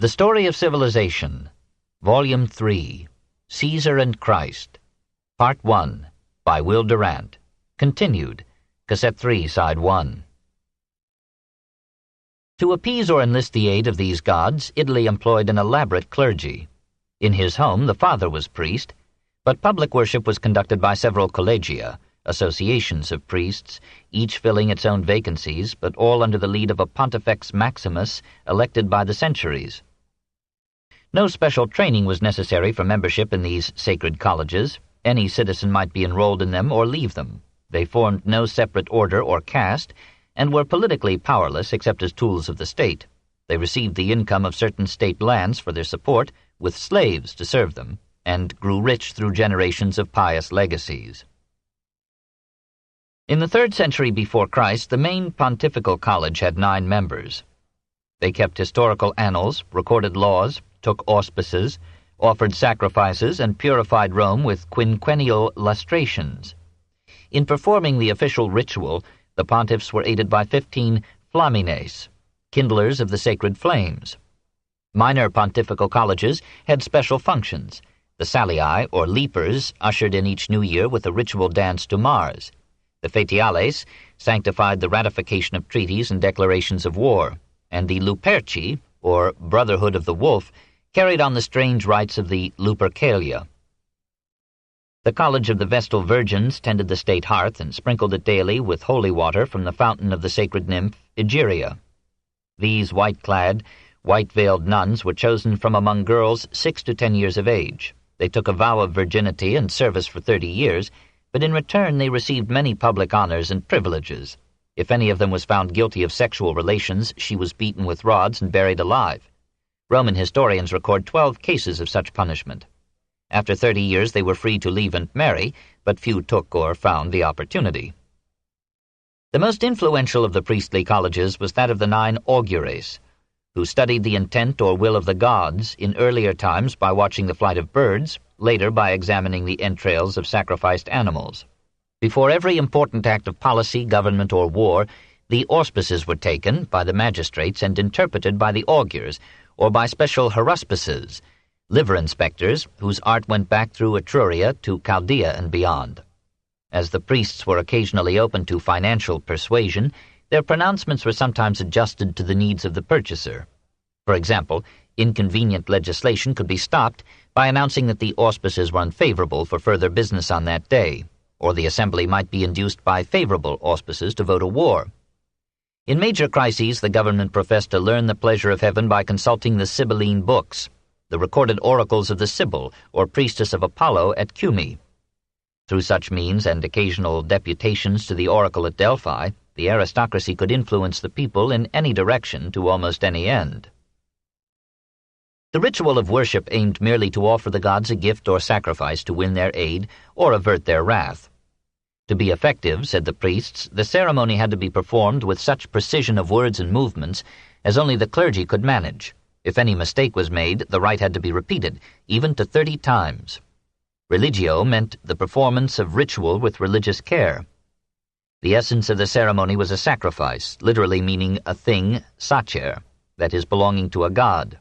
The Story of Civilization, Volume 3, Caesar and Christ, Part 1, by Will Durant, continued, Cassette 3, Side 1. To appease or enlist the aid of these gods, Italy employed an elaborate clergy. In his home, the father was priest, but public worship was conducted by several collegia, associations of priests, each filling its own vacancies, but all under the lead of a Pontifex Maximus elected by the centuries. No special training was necessary for membership in these sacred colleges. Any citizen might be enrolled in them or leave them. They formed no separate order or caste, and were politically powerless except as tools of the state. They received the income of certain state lands for their support, with slaves to serve them, and grew rich through generations of pious legacies. In the 3rd century before Christ, the main pontifical college had 9 members. They kept historical annals, recorded laws, took auspices, offered sacrifices, and purified Rome with quinquennial lustrations. In performing the official ritual, the pontiffs were aided by 15 flamines, kindlers of the sacred flames. Minor pontifical colleges had special functions. The Salii, or leapers, ushered in each new year with a ritual dance to Mars. The Fetiales sanctified the ratification of treaties and declarations of war, and the Luperci, or Brotherhood of the Wolf, carried on the strange rites of the Lupercalia. The College of the Vestal Virgins tended the state hearth and sprinkled it daily with holy water from the fountain of the sacred nymph Egeria. These white-clad, white-veiled nuns were chosen from among girls 6 to 10 years of age. They took a vow of virginity and service for 30 years, but in return they received many public honors and privileges. If any of them was found guilty of sexual relations, she was beaten with rods and buried alive. Roman historians record 12 cases of such punishment. After 30 years they were free to leave and marry, but few took or found the opportunity. The most influential of the priestly colleges was that of the 9 augures, who studied the intent or will of the gods in earlier times by watching the flight of birds, later by examining the entrails of sacrificed animals. Before every important act of policy, government, or war, the auspices were taken by the magistrates and interpreted by the augurs, or by special haruspices, liver inspectors, whose art went back through Etruria to Chaldea and beyond. As the priests were occasionally open to financial persuasion, their pronouncements were sometimes adjusted to the needs of the purchaser. For example, inconvenient legislation could be stopped by announcing that the auspices were unfavorable for further business on that day, or the assembly might be induced by favorable auspices to vote a war. In major crises, the government professed to learn the pleasure of heaven by consulting the Sibylline books, the recorded oracles of the Sibyl, or priestess of Apollo at Cumae. Through such means and occasional deputations to the oracle at Delphi, the aristocracy could influence the people in any direction to almost any end. The ritual of worship aimed merely to offer the gods a gift or sacrifice to win their aid or avert their wrath. To be effective, said the priests, the ceremony had to be performed with such precision of words and movements as only the clergy could manage. If any mistake was made, the rite had to be repeated, even to 30 times. Religio meant the performance of ritual with religious care. The essence of the ceremony was a sacrifice, literally meaning a thing, sacer, that is, belonging to a god.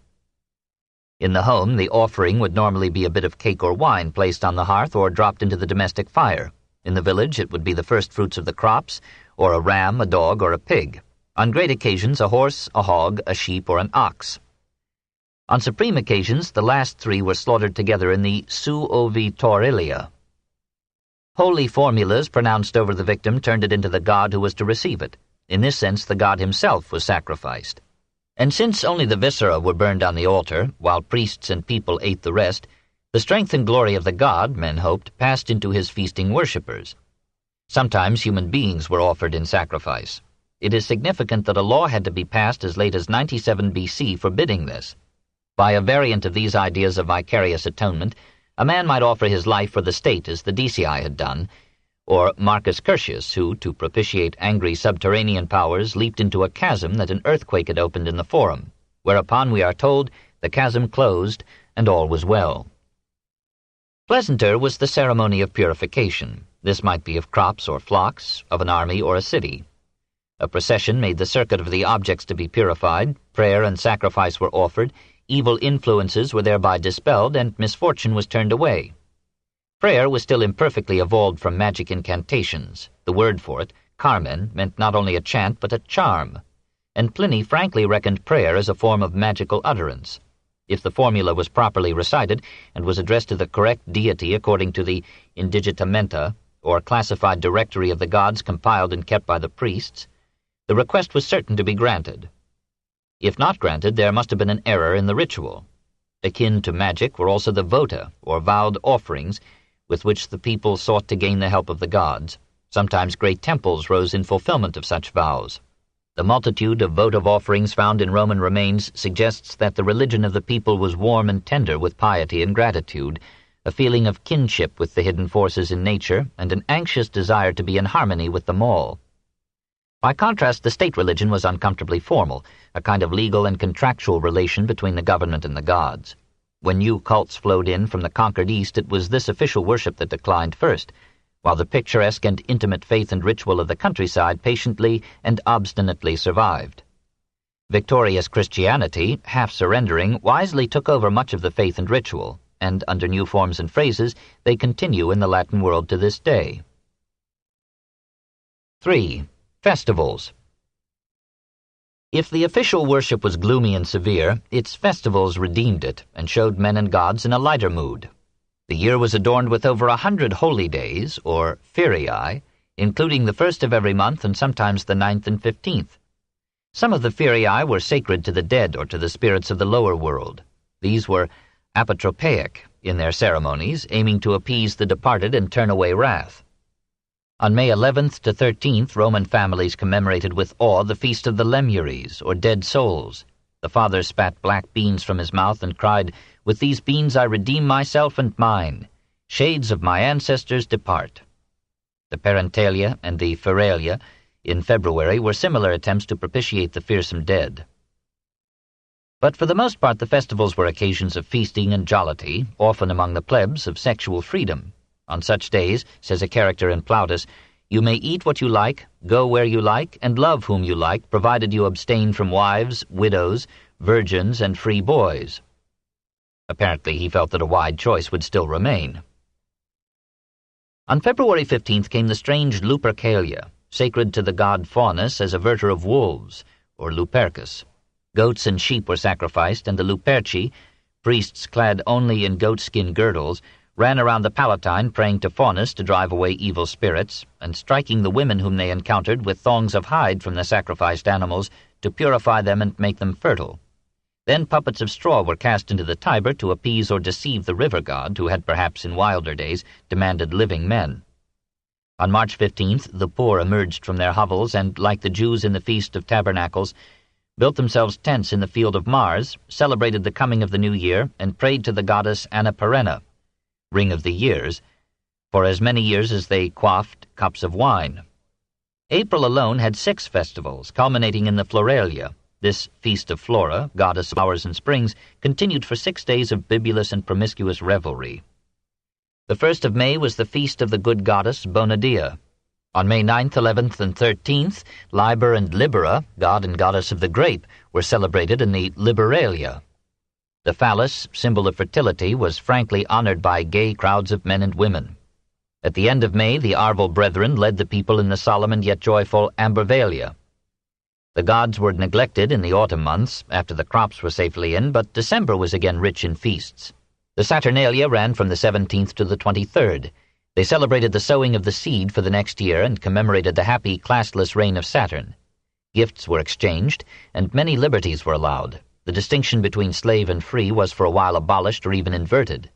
In the home, the offering would normally be a bit of cake or wine placed on the hearth or dropped into the domestic fire. In the village, it would be the first fruits of the crops, or a ram, a dog, or a pig. On great occasions, a horse, a hog, a sheep, or an ox. On supreme occasions, the last 3 were slaughtered together in the suovitorilia. Holy formulas pronounced over the victim turned it into the god who was to receive it. In this sense, the god himself was sacrificed. And since only the viscera were burned on the altar, while priests and people ate the rest, the strength and glory of the god, men hoped, passed into his feasting worshippers. Sometimes human beings were offered in sacrifice. It is significant that a law had to be passed as late as 97 BC forbidding this. By a variant of these ideas of vicarious atonement, a man might offer his life for the state as the Decii had done, or Marcus Curtius, who, to propitiate angry subterranean powers, leaped into a chasm that an earthquake had opened in the Forum, whereupon we are told the chasm closed and all was well. Pleasanter was the ceremony of purification. This might be of crops or flocks, of an army or a city. A procession made the circuit of the objects to be purified, prayer and sacrifice were offered, evil influences were thereby dispelled and misfortune was turned away. Prayer was still imperfectly evolved from magic incantations. The word for it, carmen, meant not only a chant but a charm, and Pliny frankly reckoned prayer as a form of magical utterance. If the formula was properly recited and was addressed to the correct deity according to the indigitamenta, or classified directory of the gods compiled and kept by the priests, the request was certain to be granted. If not granted, there must have been an error in the ritual. Akin to magic were also the vota, or vowed offerings, with which the people sought to gain the help of the gods. Sometimes great temples rose in fulfillment of such vows. The multitude of votive offerings found in Roman remains suggests that the religion of the people was warm and tender with piety and gratitude, a feeling of kinship with the hidden forces in nature, and an anxious desire to be in harmony with them all. By contrast, the state religion was uncomfortably formal, a kind of legal and contractual relation between the government and the gods. When new cults flowed in from the conquered East, it was this official worship that declined first, while the picturesque and intimate faith and ritual of the countryside patiently and obstinately survived. Victorious Christianity, half surrendering, wisely took over much of the faith and ritual, and under new forms and phrases, they continue in the Latin world to this day. 3. Festivals. If the official worship was gloomy and severe, its festivals redeemed it and showed men and gods in a lighter mood. The year was adorned with over 100 holy days, or feriae, including the first of every month and sometimes the 9th and 15th. Some of the feriae were sacred to the dead or to the spirits of the lower world. These were apotropaic in their ceremonies, aiming to appease the departed and turn away wrath. On May 11th to 13th, Roman families commemorated with awe the feast of the Lemures, or dead souls. The father spat black beans from his mouth and cried, "With these beans I redeem myself and mine. Shades of my ancestors depart." The Parentalia and the Feralia in February were similar attempts to propitiate the fearsome dead. But for the most part the festivals were occasions of feasting and jollity, often among the plebs of sexual freedom. On such days, says a character in Plautus, you may eat what you like, go where you like, and love whom you like, provided you abstain from wives, widows, virgins, and free boys. Apparently he felt that a wide choice would still remain. On February 15th came the strange Lupercalia, sacred to the god Faunus as averter of wolves, or Lupercus. Goats and sheep were sacrificed, and the Luperci, priests clad only in goatskin girdles, ran around the Palatine praying to Faunus to drive away evil spirits, and striking the women whom they encountered with thongs of hide from the sacrificed animals to purify them and make them fertile. Then puppets of straw were cast into the Tiber to appease or deceive the river god, who had perhaps in wilder days demanded living men. On March 15th, the poor emerged from their hovels and, like the Jews in the Feast of Tabernacles, built themselves tents in the field of Mars, celebrated the coming of the new year, and prayed to the goddess Anna Perenna, ring of the years, for as many years as they quaffed cups of wine. April alone had 6 festivals, culminating in the Floralia. This feast of Flora, goddess of flowers and springs, continued for 6 days of bibulous and promiscuous revelry. The 1st of May was the feast of the good goddess Bonadia. On May 9th, 11th, and 13th, Liber and Libera, god and goddess of the grape, were celebrated in the Liberalia. The phallus, symbol of fertility, was frankly honored by gay crowds of men and women. At the end of May, the Arval brethren led the people in the solemn and yet joyful Ambervalia. The gods were neglected in the autumn months, after the crops were safely in, but December was again rich in feasts. The Saturnalia ran from the 17th to the 23rd. They celebrated the sowing of the seed for the next year and commemorated the happy, classless reign of Saturn. Gifts were exchanged, and many liberties were allowed. The distinction between slave and free was for a while abolished or even inverted.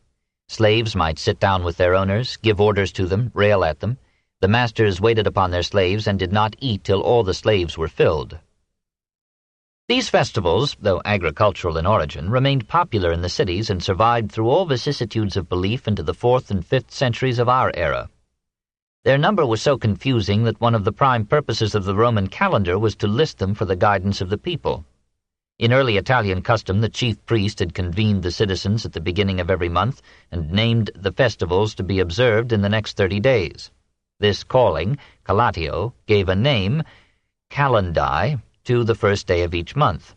Slaves might sit down with their owners, give orders to them, rail at them. The masters waited upon their slaves and did not eat till all the slaves were filled. These festivals, though agricultural in origin, remained popular in the cities and survived through all vicissitudes of belief into the 4th and 5th centuries of our era. Their number was so confusing that one of the prime purposes of the Roman calendar was to list them for the guidance of the people. In early Italian custom, the chief priest had convened the citizens at the beginning of every month and named the festivals to be observed in the next 30 days. This calling, callatio, gave a name, calendae, to the first day of each month.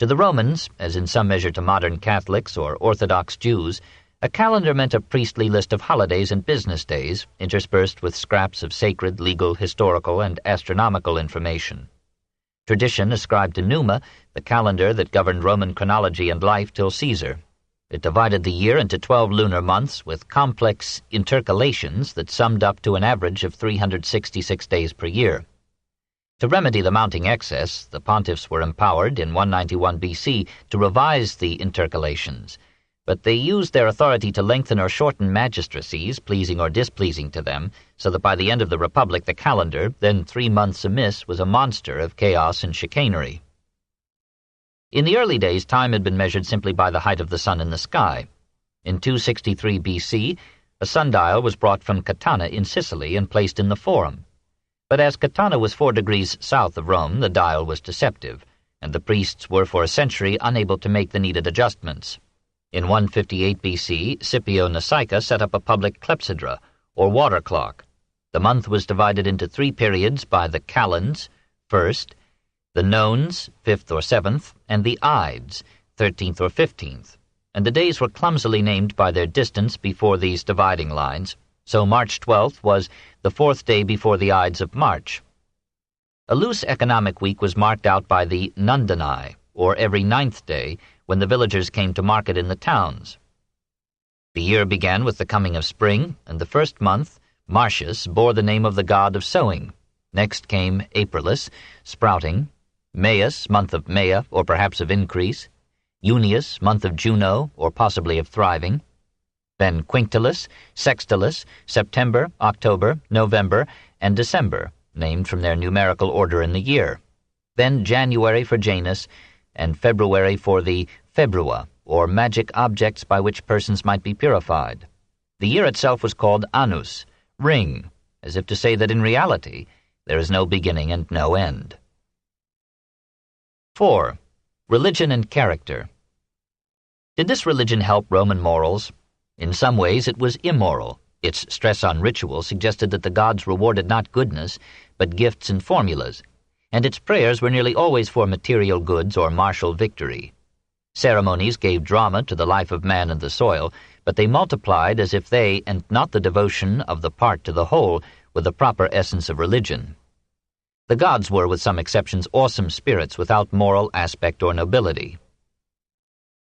To the Romans, as in some measure to modern Catholics or Orthodox Jews, a calendar meant a priestly list of holidays and business days, interspersed with scraps of sacred, legal, historical, and astronomical information. Tradition ascribed to Numa the calendar that governed Roman chronology and life till Caesar. It divided the year into 12 lunar months with complex intercalations that summed up to an average of 366 days per year. To remedy the mounting excess, the pontiffs were empowered in 191 BC to revise the intercalations, but they used their authority to lengthen or shorten magistracies, pleasing or displeasing to them, so that by the end of the Republic the calendar, then 3 months amiss, was a monster of chaos and chicanery. In the early days, time had been measured simply by the height of the sun in the sky. In 263 BC, a sundial was brought from Catana in Sicily and placed in the Forum. But as Catana was 4 degrees south of Rome, the dial was deceptive, and the priests were for a century unable to make the needed adjustments. In 158 BC, Scipio Nasica set up a public clepsydra, or water clock. The month was divided into 3 periods by the calends, first, the nones, 5th or 7th, and the ides, 13th or 15th, and the days were clumsily named by their distance before these dividing lines, so March 12th was the 4th day before the ides of March. A loose economic week was marked out by the nundinae, or every 9th day, when the villagers came to market in the towns. The year began with the coming of spring, and the first month, Martius, bore the name of the god of sowing. Next came Aprilis, sprouting; Maius, month of Maia, or perhaps of increase; Junius, month of Juno, or possibly of thriving; then Quinctilis, Sextilis, September, October, November, and December, named from their numerical order in the year; then January for Janus, and February for the Februa, or magic objects by which persons might be purified. The year itself was called Annus, ring, as if to say that in reality there is no beginning and no end. 4. Religion and character. Did this religion help Roman morals? In some ways it was immoral. Its stress on ritual suggested that the gods rewarded not goodness, but gifts and formulas, and its prayers were nearly always for material goods or martial victory. Ceremonies gave drama to the life of man and the soil, but they multiplied as if they, and not the devotion of the part to the whole, were the proper essence of religion. The gods were, with some exceptions, awesome spirits without moral aspect or nobility.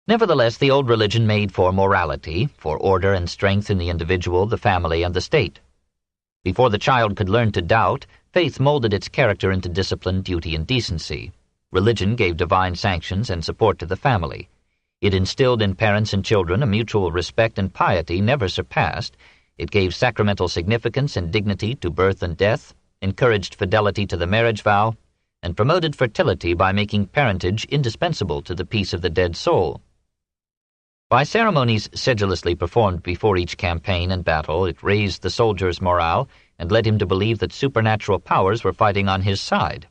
Nevertheless, the old religion made for morality, for order and strength in the individual, the family, and the state. Before the child could learn to doubt, faith molded its character into discipline, duty, and decency. Religion gave divine sanctions and support to the family. It instilled in parents and children a mutual respect and piety never surpassed. It gave sacramental significance and dignity to birth and death, encouraged fidelity to the marriage vow, and promoted fertility by making parentage indispensable to the peace of the dead soul. By ceremonies sedulously performed before each campaign and battle, it raised the soldier's morale and led him to believe that supernatural powers were fighting on his side.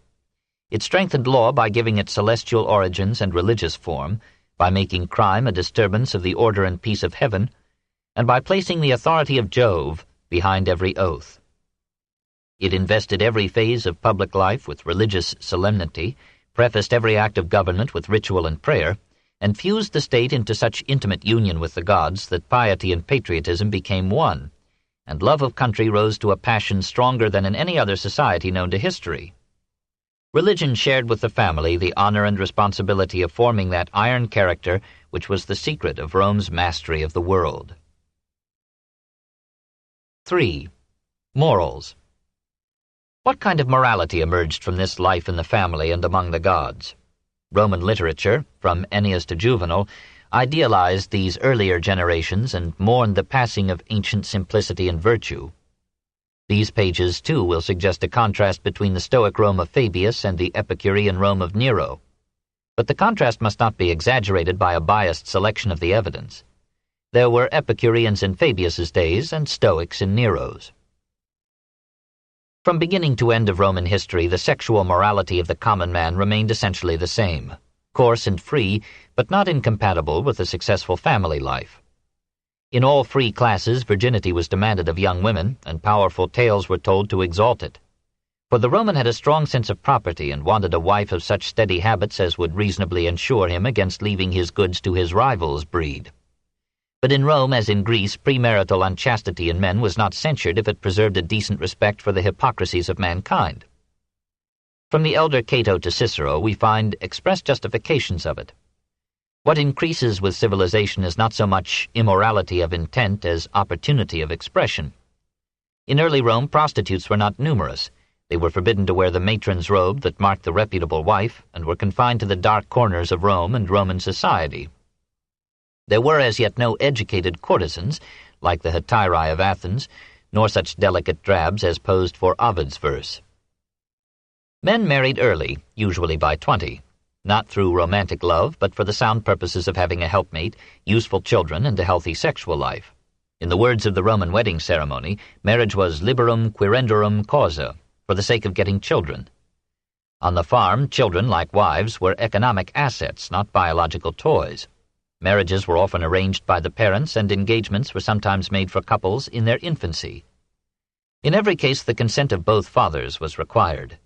It strengthened law by giving it celestial origins and religious form, by making crime a disturbance of the order and peace of heaven, and by placing the authority of Jove behind every oath. It invested every phase of public life with religious solemnity, prefaced every act of government with ritual and prayer, and fused the state into such intimate union with the gods that piety and patriotism became one, and love of country rose to a passion stronger than in any other society known to history. Religion shared with the family the honor and responsibility of forming that iron character which was the secret of Rome's mastery of the world. 3. Morals. What kind of morality emerged from this life in the family and among the gods? Roman literature, from Ennius to Juvenal, idealized these earlier generations and mourned the passing of ancient simplicity and virtue. These pages, too, will suggest a contrast between the Stoic Rome of Fabius and the Epicurean Rome of Nero. But the contrast must not be exaggerated by a biased selection of the evidence. There were Epicureans in Fabius's days and Stoics in Nero's. From beginning to end of Roman history, the sexual morality of the common man remained essentially the same, coarse and free, but not incompatible with a successful family life. In all free classes, virginity was demanded of young women, and powerful tales were told to exalt it. For the Roman had a strong sense of property and wanted a wife of such steady habits as would reasonably ensure him against leaving his goods to his rival's breed. But in Rome, as in Greece, premarital unchastity in men was not censured if it preserved a decent respect for the hypocrisies of mankind. From the elder Cato to Cicero, we find express justifications of it. What increases with civilization is not so much immorality of intent as opportunity of expression. In early Rome, prostitutes were not numerous. They were forbidden to wear the matron's robe that marked the reputable wife, and were confined to the dark corners of Rome and Roman society. There were as yet no educated courtesans, like the hetairai of Athens, nor such delicate drabs as posed for Ovid's verse. Men married early, usually by 20, not through romantic love, but for the sound purposes of having a helpmate, useful children, and a healthy sexual life. In the words of the Roman wedding ceremony, marriage was liberum querendorum causa, for the sake of getting children. On the farm, children, like wives, were economic assets, not biological toys. Marriages were often arranged by the parents, and engagements were sometimes made for couples in their infancy. In every case, the consent of both fathers was required.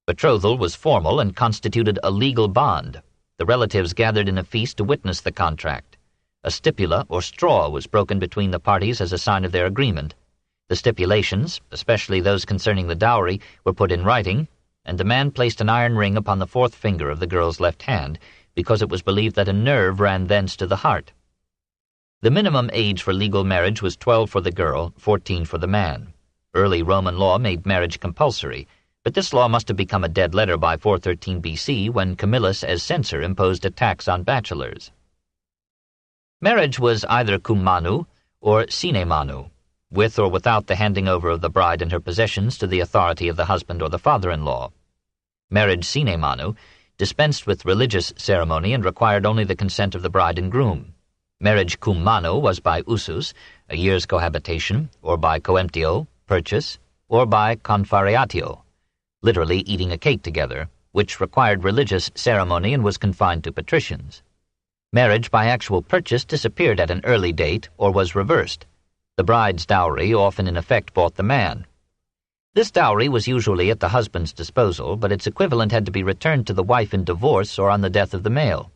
Betrothal was formal and constituted a legal bond. The relatives gathered in a feast to witness the contract. A stipula, or straw, was broken between the parties as a sign of their agreement. The stipulations, especially those concerning the dowry, were put in writing, and the man placed an iron ring upon the fourth finger of the girl's left hand, because it was believed that a nerve ran thence to the heart. The minimum age for legal marriage was 12 for the girl, 14 for the man. Early Roman law made marriage compulsory, but this law must have become a dead letter by 413 BC, when Camillus as censor imposed a tax on bachelors. Marriage was either cum manu or sine manu, with or without the handing over of the bride and her possessions to the authority of the husband or the father-in-law. Marriage sine manu dispensed with religious ceremony and required only the consent of the bride and groom. Marriage cum manu was by usus, a year's cohabitation, or by coemptio, purchase, or by confariatio, literally eating a cake together, which required religious ceremony and was confined to patricians. Marriage by actual purchase disappeared at an early date or was reversed. The bride's dowry often in effect bought the man. This dowry was usually at the husband's disposal, but its equivalent had to be returned to the wife in divorce or on the death of the male.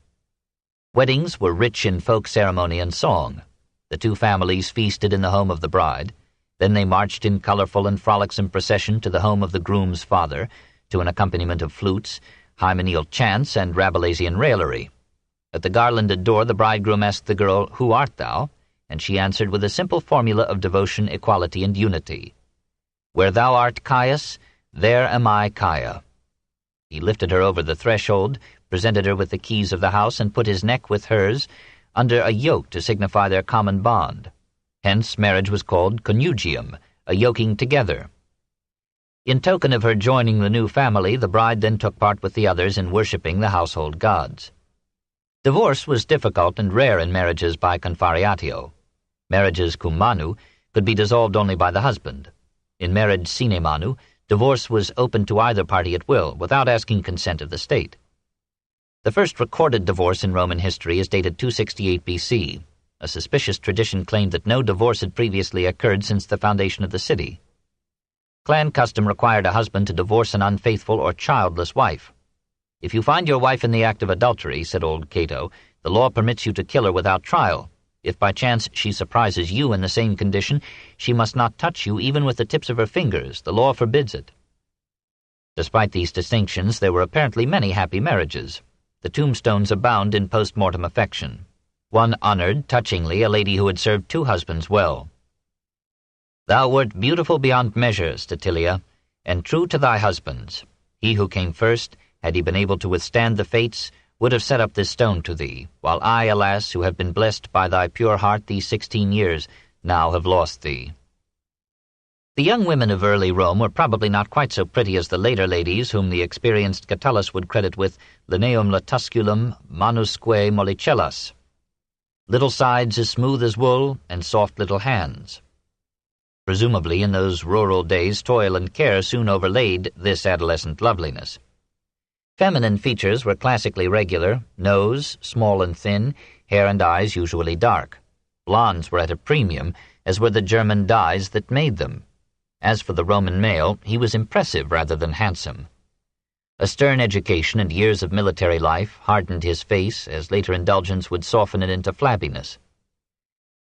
Weddings were rich in folk ceremony and song. The two families feasted in the home of the bride. Then they marched in colorful and frolicsome procession to the home of the groom's father, to an accompaniment of flutes, hymeneal chants, and Rabelaisian raillery. At the garlanded door the bridegroom asked the girl, "Who art thou?" and she answered with a simple formula of devotion, equality, and unity. "Where thou art, Caius, there am I, Caia." He lifted her over the threshold, presented her with the keys of the house, and put his neck with hers under a yoke to signify their common bond. Hence marriage was called connugium, a yoking together. In token of her joining the new family, the bride then took part with the others in worshipping the household gods. Divorce was difficult and rare in marriages by confariatio. Marriages cum manu could be dissolved only by the husband. In marriage sine manu, divorce was open to either party at will, without asking consent of the state. The first recorded divorce in Roman history is dated 268 BC. A suspicious tradition claimed that no divorce had previously occurred since the foundation of the city. Clan custom required a husband to divorce an unfaithful or childless wife. "If you find your wife in the act of adultery," said old Cato, "the law permits you to kill her without trial. If by chance she surprises you in the same condition, she must not touch you even with the tips of her fingers. The law forbids it." Despite these distinctions, there were apparently many happy marriages. The tombstones abound in post-mortem affection. One honored, touchingly, a lady who had served 2 husbands well. "Thou wert beautiful beyond measure, Statilia, and true to thy husbands. He who came first, had he been able to withstand the fates, would have set up this stone to thee, while I, alas, who have been blessed by thy pure heart these 16 years, now have lost thee." The young women of early Rome were probably not quite so pretty as the later ladies whom the experienced Catullus would credit with lineum latusculum manusque mollicellas, little sides as smooth as wool, and soft little hands. Presumably in those rural days toil and care soon overlaid this adolescent loveliness. Feminine features were classically regular, nose small and thin, hair and eyes usually dark. Blondes were at a premium, as were the German dyes that made them. As for the Roman male, he was impressive rather than handsome. A stern education and years of military life hardened his face, as later indulgence would soften it into flabbiness.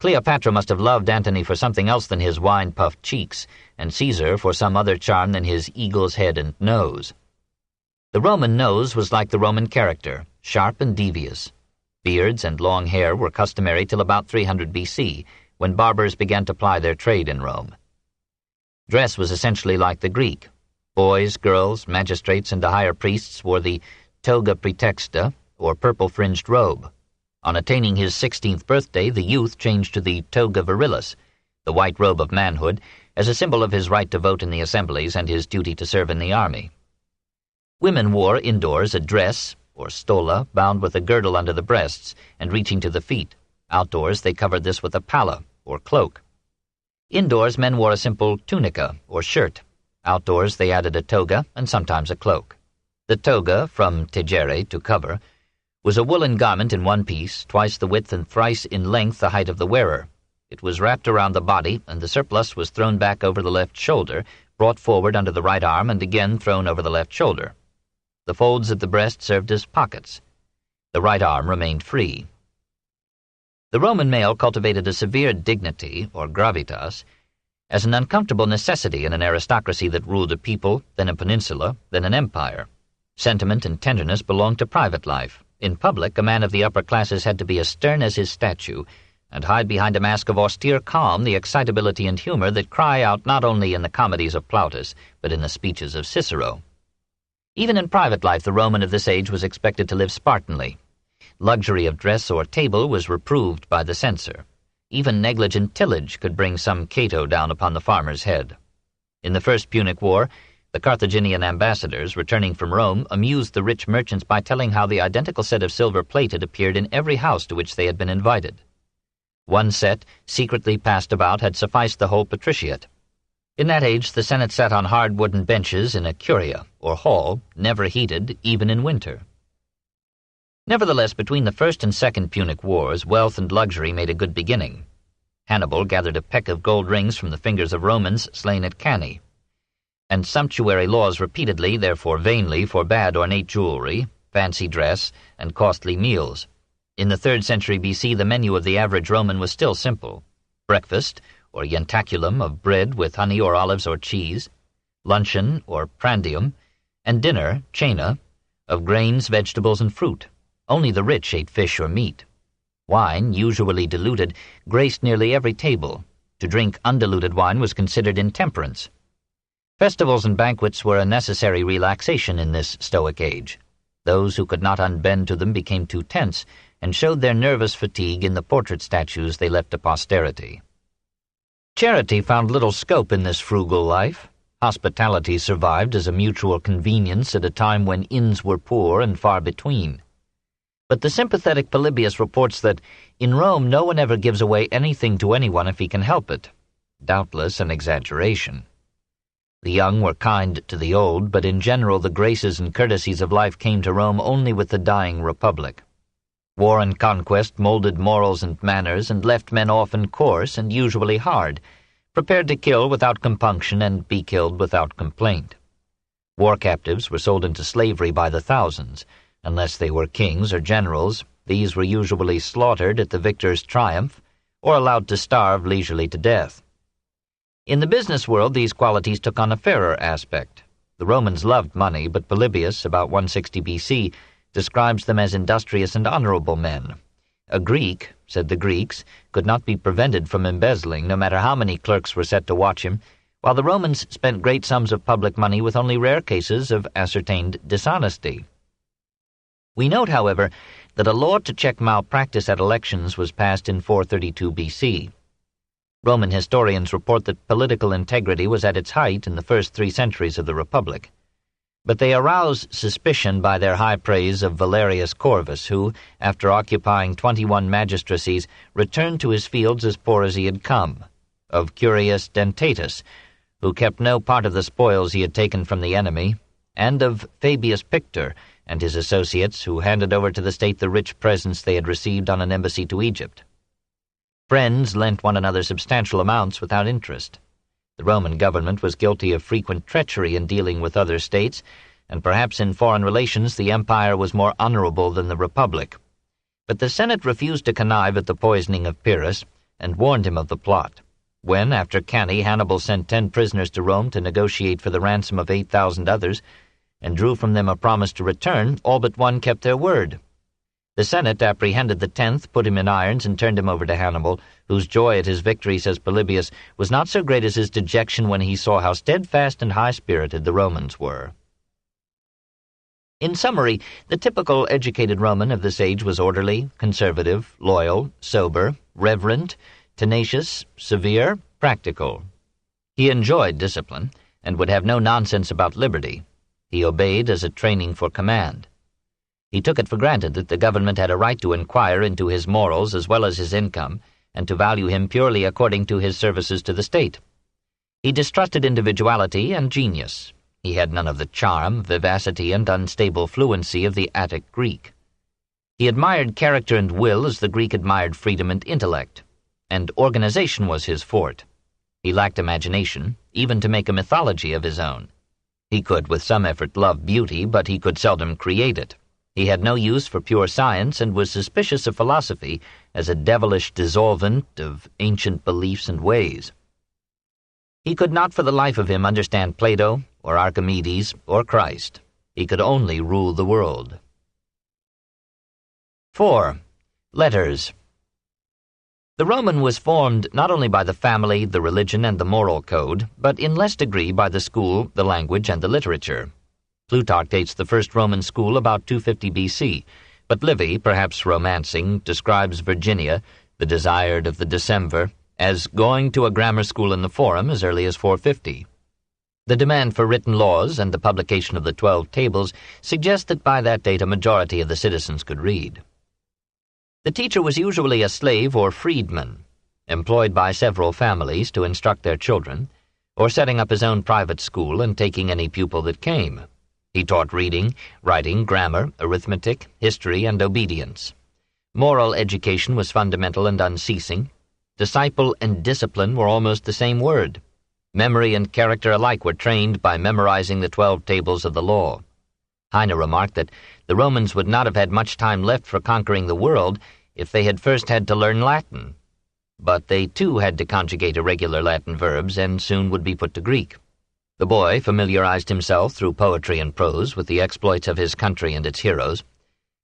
Cleopatra must have loved Antony for something else than his wine-puffed cheeks, and Caesar for some other charm than his eagle's head and nose. The Roman nose was like the Roman character, sharp and devious. Beards and long hair were customary till about 300 BC, when barbers began to ply their trade in Rome. Dress was essentially like the Greek. Boys, girls, magistrates, and the higher priests wore the toga praetexta, or purple-fringed robe. On attaining his 16th birthday, the youth changed to the toga virilis, the white robe of manhood, as a symbol of his right to vote in the assemblies and his duty to serve in the army. Women wore indoors a dress, or stola, bound with a girdle under the breasts and reaching to the feet. Outdoors they covered this with a palla, or cloak. Indoors men wore a simple tunica, or shirt. Outdoors they added a toga and sometimes a cloak. The toga, from tegere, to cover, was a woolen garment in one piece, twice the width and thrice in length the height of the wearer. It was wrapped around the body, and the surplus was thrown back over the left shoulder, brought forward under the right arm, and again thrown over the left shoulder. The folds at the breast served as pockets. The right arm remained free. The Roman male cultivated a severe dignity, or gravitas, as an uncomfortable necessity in an aristocracy that ruled a people, then a peninsula, then an empire. Sentiment and tenderness belonged to private life. In public, a man of the upper classes had to be as stern as his statue, and hide behind a mask of austere calm the excitability and humor that cry out not only in the comedies of Plautus, but in the speeches of Cicero. Even in private life, the Roman of this age was expected to live Spartanly. Luxury of dress or table was reproved by the censor. Even negligent tillage could bring some Cato down upon the farmer's head. In the First Punic War, the Carthaginian ambassadors, returning from Rome, amused the rich merchants by telling how the identical set of silver plate had appeared in every house to which they had been invited. One set, secretly passed about, had sufficed the whole patriciate. In that age, the Senate sat on hard wooden benches in a curia, or hall, never heated, even in winter. Nevertheless, between the First and Second Punic Wars, wealth and luxury made a good beginning. Hannibal gathered a peck of gold rings from the fingers of Romans slain at Cannae, and sumptuary laws repeatedly, therefore vainly, forbade ornate jewelry, fancy dress, and costly meals. In the 3rd century BC, the menu of the average Roman was still simple. Breakfast, or ientaculum of bread with honey or olives or cheese, luncheon, or prandium, and dinner, cena, of grains, vegetables, and fruit. Only the rich ate fish or meat. Wine, usually diluted, graced nearly every table. To drink undiluted wine was considered intemperance. Festivals and banquets were a necessary relaxation in this Stoic age. Those who could not unbend to them became too tense, and showed their nervous fatigue in the portrait statues they left to posterity. Charity found little scope in this frugal life. Hospitality survived as a mutual convenience at a time when inns were poor and far between. But the sympathetic Polybius reports that, in Rome no one ever gives away anything to anyone if he can help it. Doubtless an exaggeration. The young were kind to the old, but in general the graces and courtesies of life came to Rome only with the dying republic. War and conquest molded morals and manners and left men often coarse and usually hard, prepared to kill without compunction and be killed without complaint. War captives were sold into slavery by the thousands. Unless they were kings or generals, these were usually slaughtered at the victor's triumph or allowed to starve leisurely to death. In the business world, these qualities took on a fairer aspect. The Romans loved money, but Polybius, about 160 BC, describes them as industrious and honorable men. A Greek, said the Greeks, could not be prevented from embezzling, no matter how many clerks were set to watch him, while the Romans spent great sums of public money with only rare cases of ascertained dishonesty. We note, however, that a law to check malpractice at elections was passed in 432 BC. Roman historians report that political integrity was at its height in the first 3 centuries of the Republic. But they arouse suspicion by their high praise of Valerius Corvus, who, after occupying 21 magistracies, returned to his fields as poor as he had come, of Curius Dentatus, who kept no part of the spoils he had taken from the enemy, and of Fabius Pictor and his associates, who handed over to the state the rich presents they had received on an embassy to Egypt. Friends lent one another substantial amounts without interest. The Roman government was guilty of frequent treachery in dealing with other states, and perhaps in foreign relations the empire was more honorable than the republic. But the Senate refused to connive at the poisoning of Pyrrhus, and warned him of the plot. When, after Cannae, Hannibal sent 10 prisoners to Rome to negotiate for the ransom of 8,000 others, and drew from them a promise to return, all but one kept their word. The Senate apprehended the 10th, put him in irons, and turned him over to Hannibal, whose joy at his victory, says Polybius, was not so great as his dejection when he saw how steadfast and high-spirited the Romans were. In summary, the typical educated Roman of this age was orderly, conservative, loyal, sober, reverent, tenacious, severe, practical. He enjoyed discipline, and would have no nonsense about liberty. He obeyed as a training for command. He took it for granted that the government had a right to inquire into his morals as well as his income, and to value him purely according to his services to the state. He distrusted individuality and genius. He had none of the charm, vivacity, and unstable fluency of the Attic Greek. He admired character and will as the Greek admired freedom and intellect, and organization was his forte. He lacked imagination, even to make a mythology of his own. He could, with some effort, love beauty, but he could seldom create it. He had no use for pure science, and was suspicious of philosophy as a devilish dissolvent of ancient beliefs and ways. He could not for the life of him understand Plato, or Archimedes, or Christ. He could only rule the world. 4. Letters. The Roman was formed not only by the family, the religion, and the moral code, but in less degree by the school, the language, and the literature. Plutarch dates the first Roman school about 250 B.C., but Livy, perhaps romancing, describes Virginia, the desired of the decemvir, as going to a grammar school in the Forum as early as 450. The demand for written laws and the publication of the 12 tables suggest that by that date a majority of the citizens could read. The teacher was usually a slave or freedman, employed by several families to instruct their children, or setting up his own private school and taking any pupil that came. He taught reading, writing, grammar, arithmetic, history, and obedience. Moral education was fundamental and unceasing. Disciple and discipline were almost the same word. Memory and character alike were trained by memorizing the 12 tables of the law. Heine remarked that the Romans would not have had much time left for conquering the world if they had first had to learn Latin. But they too had to conjugate irregular Latin verbs and soon would be put to Greek. The boy familiarized himself through poetry and prose with the exploits of his country and its heroes,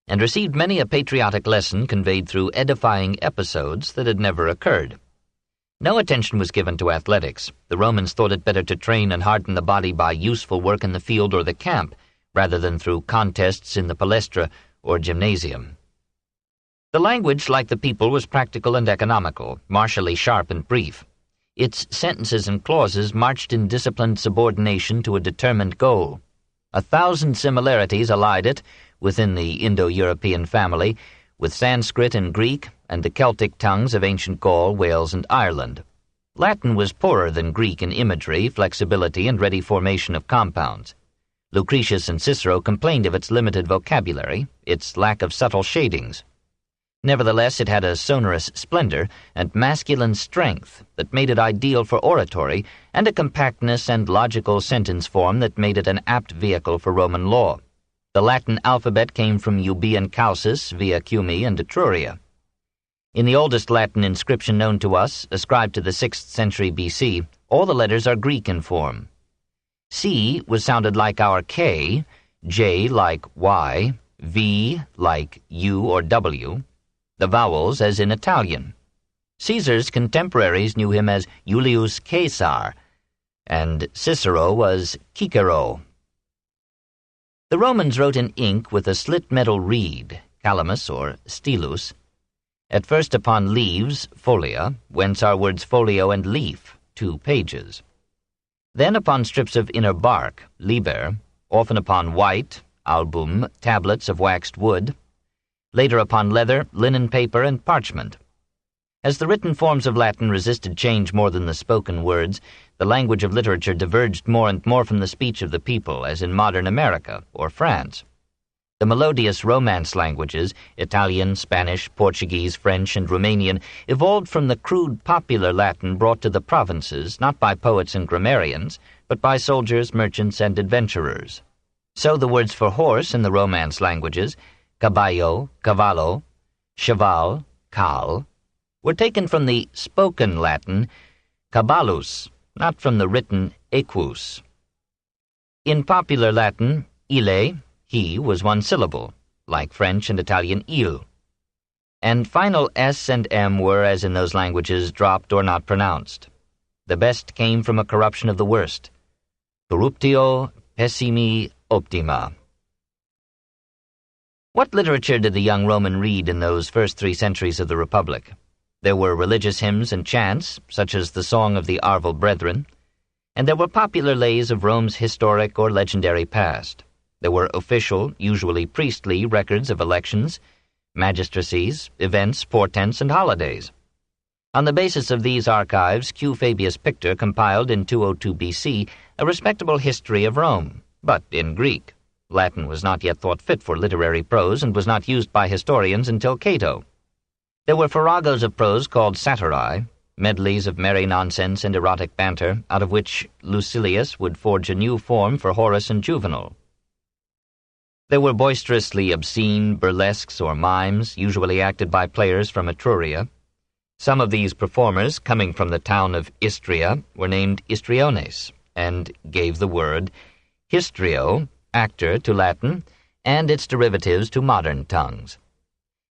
and received many a patriotic lesson conveyed through edifying episodes that had never occurred. No attention was given to athletics. The Romans thought it better to train and harden the body by useful work in the field or the camp, rather than through contests in the palestra or gymnasium. The language, like the people, was practical and economical, martially sharp and brief. Its sentences and clauses marched in disciplined subordination to a determined goal. 1,000 similarities allied it, within the Indo-European family, with Sanskrit and Greek and the Celtic tongues of ancient Gaul, Wales, and Ireland. Latin was poorer than Greek in imagery, flexibility, and ready formation of compounds. Lucretius and Cicero complained of its limited vocabulary, its lack of subtle shadings. Nevertheless, it had a sonorous splendor and masculine strength that made it ideal for oratory, and a compactness and logical sentence form that made it an apt vehicle for Roman law. The Latin alphabet came from Euboean Causis via Cumae and Etruria. In the oldest Latin inscription known to us, ascribed to the 6th century B.C., all the letters are Greek in form. C was sounded like our K, J like Y, V like U or W, the vowels as in Italian. Caesar's contemporaries knew him as Julius Caesar, and Cicero was Cicero. The Romans wrote in ink with a slit metal reed, calamus or stilus, at first upon leaves, folia, whence our words folio and leaf, 2 pages. Then upon strips of inner bark, liber, often upon white, album, tablets of waxed wood, later upon leather, linen paper, and parchment. As the written forms of Latin resisted change more than the spoken words, the language of literature diverged more and more from the speech of the people, as in modern America or France. The melodious Romance languages, Italian, Spanish, Portuguese, French, and Romanian, evolved from the crude popular Latin brought to the provinces not by poets and grammarians, but by soldiers, merchants, and adventurers. So the words for horse in the Romance languages, caballo, cavallo, cheval, cal, were taken from the spoken Latin caballus, not from the written equus. In popular Latin, ille, he, was one syllable, like French and Italian il. And final S and M were, as in those languages, dropped or not pronounced. The best came from a corruption of the worst. Corruptio pessimi optima. What literature did the young Roman read in those first 3 centuries of the Republic? There were religious hymns and chants, such as the Song of the Arval Brethren, and there were popular lays of Rome's historic or legendary past. There were official, usually priestly, records of elections, magistracies, events, portents, and holidays. On the basis of these archives, Q. Fabius Pictor compiled in 202 BC a respectable history of Rome, but in Greek. Latin was not yet thought fit for literary prose and was not used by historians until Cato. There were farragos of prose called satirae, medleys of merry nonsense and erotic banter, out of which Lucilius would forge a new form for Horace and Juvenal. There were boisterously obscene burlesques or mimes, usually acted by players from Etruria. Some of these performers, coming from the town of Istria, were named Istriones, and gave the word histrio, actor, to Latin, and its derivatives to modern tongues.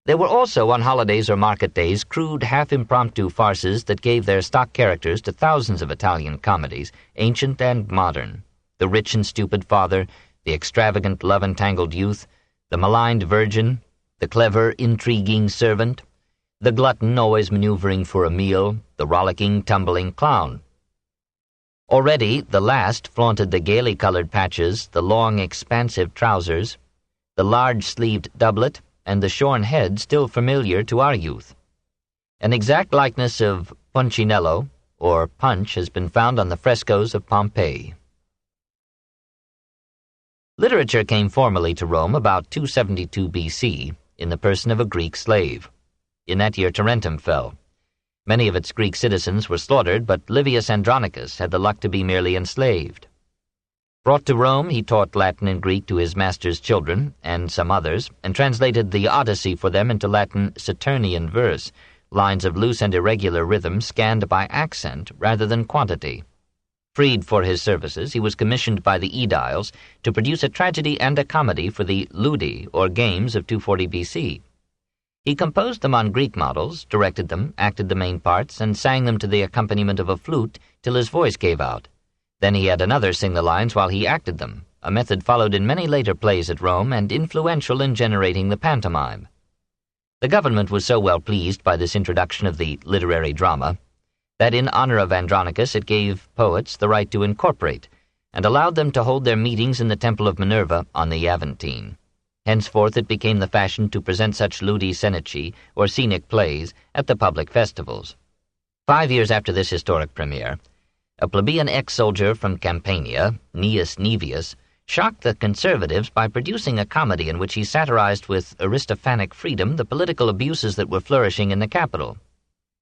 There were also, on holidays or market days, crude, half-impromptu farces that gave their stock characters to thousands of Italian comedies, ancient and modern. The rich and stupid father, the extravagant love-entangled youth, the maligned virgin, the clever, intriguing servant, the glutton always maneuvering for a meal, the rollicking, tumbling clown. Already, the last flaunted the gaily colored patches, the long, expansive trousers, the large-sleeved doublet, and the shorn head still familiar to our youth. An exact likeness of Punchinello, or Punch, has been found on the frescoes of Pompeii. Literature came formally to Rome about 272 BC in the person of a Greek slave. In that year Tarentum fell. Many of its Greek citizens were slaughtered, but Livius Andronicus had the luck to be merely enslaved. Brought to Rome, he taught Latin and Greek to his master's children, and some others, and translated the Odyssey for them into Latin Saturnian verse, lines of loose and irregular rhythm scanned by accent rather than quantity. Freed for his services, he was commissioned by the aediles to produce a tragedy and a comedy for the Ludi, or games, of 240 BC. He composed them on Greek models, directed them, acted the main parts, and sang them to the accompaniment of a flute till his voice gave out. Then he had another sing the lines while he acted them, a method followed in many later plays at Rome and influential in generating the pantomime. The government was so well pleased by this introduction of the literary drama that in honor of Andronicus it gave poets the right to incorporate, and allowed them to hold their meetings in the Temple of Minerva on the Aventine. Henceforth it became the fashion to present such ludi scenici, or scenic plays, at the public festivals. 5 years after this historic premiere, a plebeian ex-soldier from Campania, Gnaeus Naevius, shocked the conservatives by producing a comedy in which he satirized with Aristophanic freedom the political abuses that were flourishing in the capital.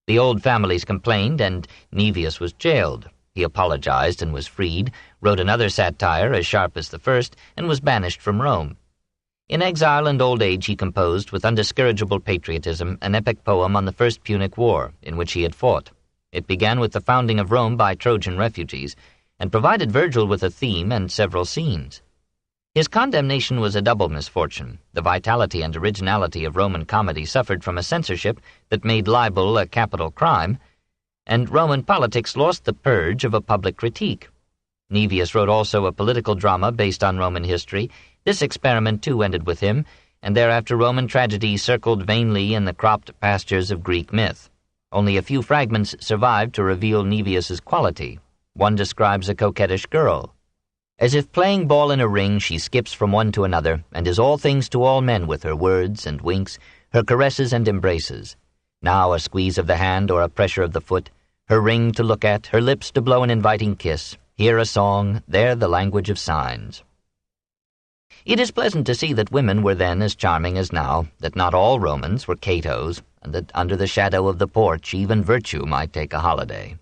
The old families complained, and Naevius was jailed. He apologized and was freed, wrote another satire as sharp as the first, and was banished from Rome. In exile and old age he composed, with undiscourageable patriotism, an epic poem on the First Punic War, in which he had fought. It began with the founding of Rome by Trojan refugees, and provided Virgil with a theme and several scenes. His condemnation was a double misfortune. The vitality and originality of Roman comedy suffered from a censorship that made libel a capital crime, and Roman politics lost the purge of a public critique. Naevius wrote also a political drama based on Roman history. This experiment too ended with him, and thereafter Roman tragedy circled vainly in the cropped pastures of Greek myth. Only a few fragments survived to reveal Naevius's quality. One describes a coquettish girl. As if playing ball in a ring, she skips from one to another, and is all things to all men with her words and winks, her caresses and embraces. Now a squeeze of the hand or a pressure of the foot, her ring to look at, her lips to blow an inviting kiss, here a song, there the language of signs. It is pleasant to see that women were then as charming as now, that not all Romans were Catos, and that under the shadow of the porch even virtue might take a holiday.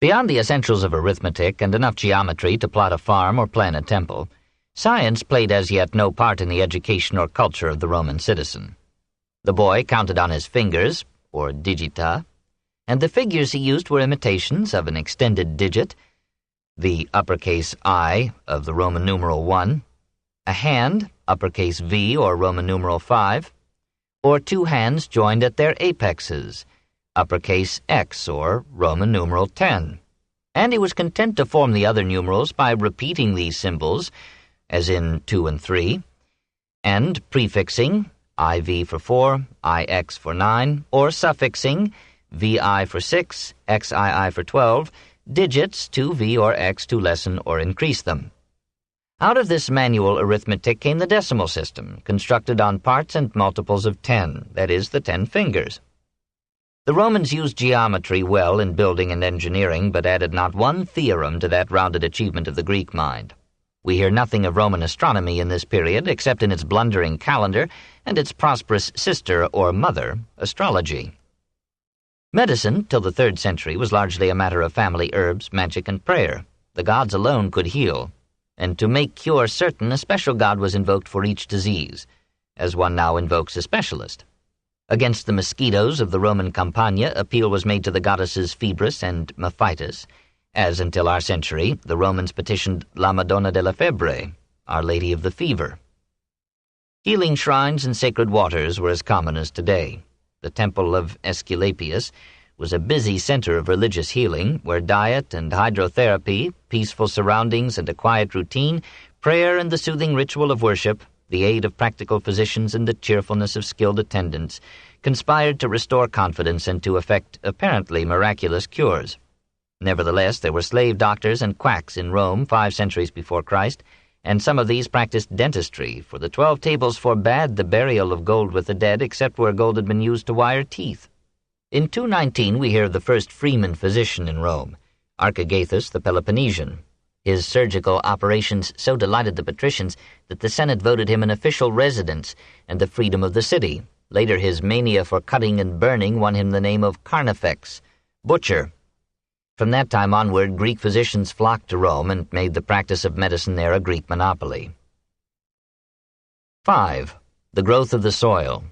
Beyond the essentials of arithmetic and enough geometry to plot a farm or plan a temple, science played as yet no part in the education or culture of the Roman citizen. The boy counted on his fingers, or digita, and the figures he used were imitations of an extended digit, the uppercase I of the Roman numeral 1, a hand, uppercase V or Roman numeral 5, or two hands joined at their apexes, uppercase X or Roman numeral 10. And he was content to form the other numerals by repeating these symbols, as in 2 and 3, and prefixing IV for 4, IX for 9, or suffixing VI for 6, XII for 12, digits to V or X to lessen or increase them. Out of this manual arithmetic came the decimal system, constructed on parts and multiples of 10, that is, the 10 fingers. The Romans used geometry well in building and engineering, but added not one theorem to that rounded achievement of the Greek mind. We hear nothing of Roman astronomy in this period, except in its blundering calendar and its prosperous sister or mother, astrology. Medicine, till the 3rd century, was largely a matter of family herbs, magic, and prayer. The gods alone could heal, and to make cure certain, a special god was invoked for each disease, as one now invokes a specialist. Against the mosquitoes of the Roman Campagna, appeal was made to the goddesses Phoebus and Mephitis, as until our century the Romans petitioned La Madonna della Febbre, Our Lady of the Fever. Healing shrines and sacred waters were as common as today. The temple of Aesculapius was a busy center of religious healing, where diet and hydrotherapy, peaceful surroundings and a quiet routine, prayer and the soothing ritual of worship, the aid of practical physicians and the cheerfulness of skilled attendants, conspired to restore confidence and to effect apparently miraculous cures. Nevertheless, there were slave doctors and quacks in Rome 5 centuries before Christ, and some of these practiced dentistry, for the 12 tables forbade the burial of gold with the dead except where gold had been used to wire teeth. In 219 we hear of the first freeman physician in Rome, Archigathus the Peloponnesian. His surgical operations so delighted the patricians that the Senate voted him an official residence and the freedom of the city. Later his mania for cutting and burning won him the name of Carnifex, butcher. From that time onward, Greek physicians flocked to Rome and made the practice of medicine there a Greek monopoly. 5. The growth of the soil.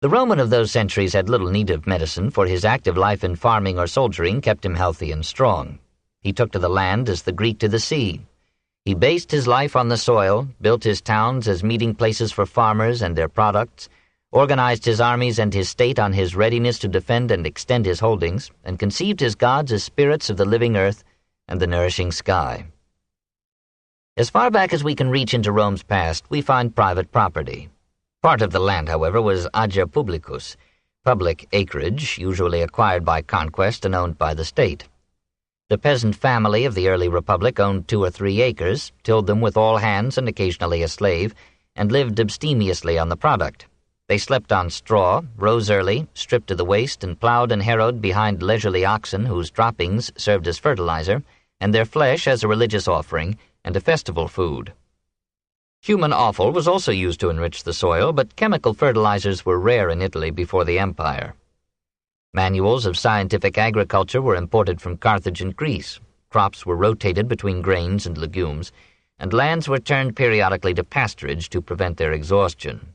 The Roman of those centuries had little need of medicine, for his active life in farming or soldiering kept him healthy and strong. He took to the land as the Greek to the sea. He based his life on the soil, built his towns as meeting places for farmers and their products, organized his armies and his state on his readiness to defend and extend his holdings, and conceived his gods as spirits of the living earth and the nourishing sky. As far back as we can reach into Rome's past, we find private property. Part of the land, however, was ager publicus, public acreage, usually acquired by conquest and owned by the state. The peasant family of the early republic owned 2 or 3 acres, tilled them with all hands and occasionally a slave, and lived abstemiously on the product. They slept on straw, rose early, stripped to the waist, and plowed and harrowed behind leisurely oxen whose droppings served as fertilizer, and their flesh as a religious offering and a festival food. Human offal was also used to enrich the soil, but chemical fertilizers were rare in Italy before the empire. Manuals of scientific agriculture were imported from Carthage and Greece. Crops were rotated between grains and legumes, and lands were turned periodically to pasturage to prevent their exhaustion.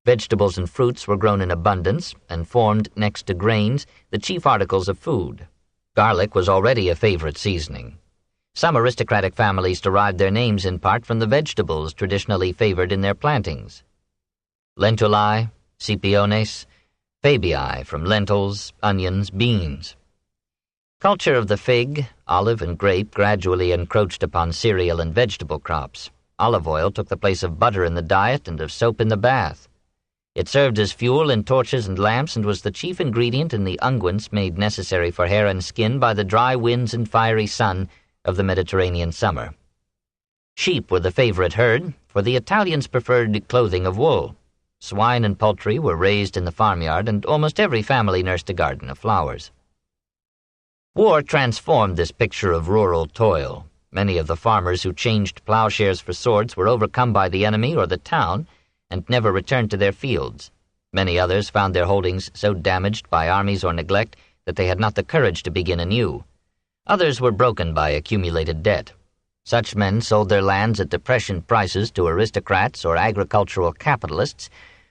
Vegetables and fruits were grown in abundance and formed, next to grains, the chief articles of food. Garlic was already a favorite seasoning. Some aristocratic families derived their names in part from the vegetables traditionally favored in their plantings. Lentulae, Scipiones, Fabii from lentils, onions, beans. Culture of the fig, olive, and grape gradually encroached upon cereal and vegetable crops. Olive oil took the place of butter in the diet and of soap in the bath. It served as fuel in torches and lamps and was the chief ingredient in the unguents made necessary for hair and skin by the dry winds and fiery sun of the Mediterranean summer. Sheep were the favorite herd, for the Italians preferred clothing of wool. Swine and poultry were raised in the farmyard, and almost every family nursed a garden of flowers. War transformed this picture of rural toil. Many of the farmers who changed plowshares for swords were overcome by the enemy or the town and never returned to their fields. Many others found their holdings so damaged by armies or neglect that they had not the courage to begin anew. Others were broken by accumulated debt. Such men sold their lands at depression prices to aristocrats or agricultural capitalists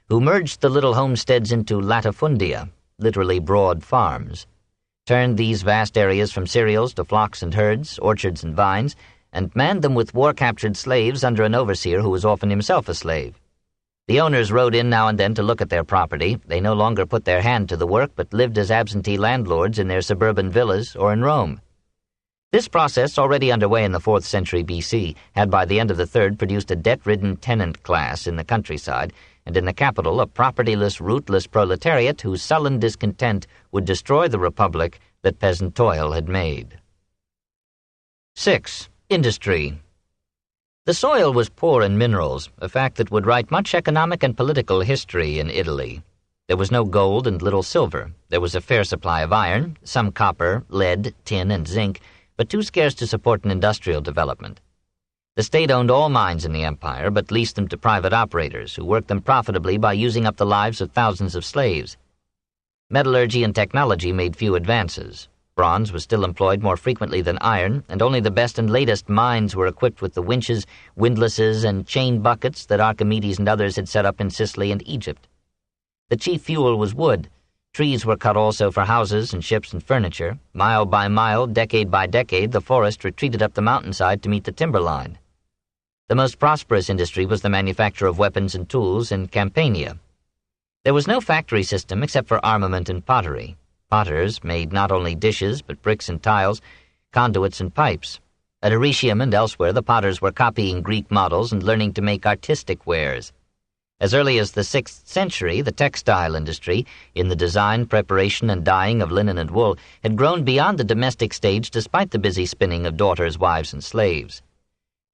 who merged the little homesteads into latifundia, literally broad farms, turned these vast areas from cereals to flocks and herds, orchards and vines, and manned them with war-captured slaves under an overseer who was often himself a slave. The owners rode in now and then to look at their property. They no longer put their hand to the work, but lived as absentee landlords in their suburban villas or in Rome. This process, already underway in the 4th century B.C., had by the end of the 3rd produced a debt-ridden tenant class in the countryside, and in the capital a propertyless, rootless proletariat whose sullen discontent would destroy the republic that peasant toil had made. 6. Industry. The soil was poor in minerals, a fact that would write much economic and political history in Italy. There was no gold and little silver. There was a fair supply of iron, some copper, lead, tin, and zinc, but too scarce to support an industrial development. The state owned all mines in the empire, but leased them to private operators, who worked them profitably by using up the lives of thousands of slaves. Metallurgy and technology made few advances. Bronze was still employed more frequently than iron, and only the best and latest mines were equipped with the winches, windlasses, and chain buckets that Archimedes and others had set up in Sicily and Egypt. The chief fuel was wood. Trees were cut also for houses and ships and furniture. Mile by mile, decade by decade, the forest retreated up the mountainside to meet the timberline. The most prosperous industry was the manufacture of weapons and tools in Campania. There was no factory system except for armament and pottery. Potters made not only dishes, but bricks and tiles, conduits and pipes. At Arretium and elsewhere, the potters were copying Greek models and learning to make artistic wares. As early as the 6th century, the textile industry, in the design, preparation, and dyeing of linen and wool, had grown beyond the domestic stage despite the busy spinning of daughters, wives, and slaves.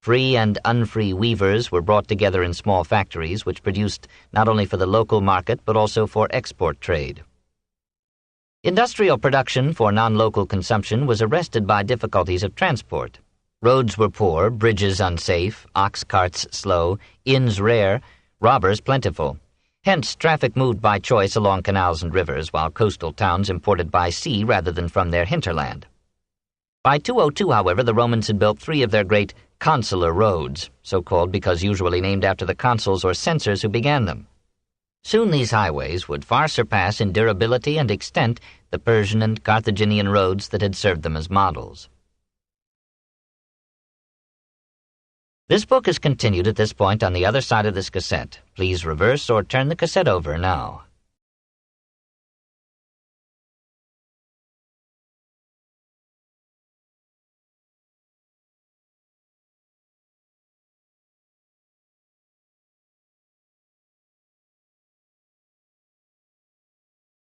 Free and unfree weavers were brought together in small factories which produced not only for the local market but also for export trade. Industrial production for non-local consumption was arrested by difficulties of transport. Roads were poor, bridges unsafe, ox carts slow, inns rare, robbers plentiful. Hence, traffic moved by choice along canals and rivers, while coastal towns imported by sea rather than from their hinterland. By 202, however, the Romans had built 3 of their great consular roads, so called because usually named after the consuls or censors who began them. Soon these highways would far surpass in durability and extent the Persian and Carthaginian roads that had served them as models. This book is continued at this point on the other side of this cassette. Please reverse or turn the cassette over now.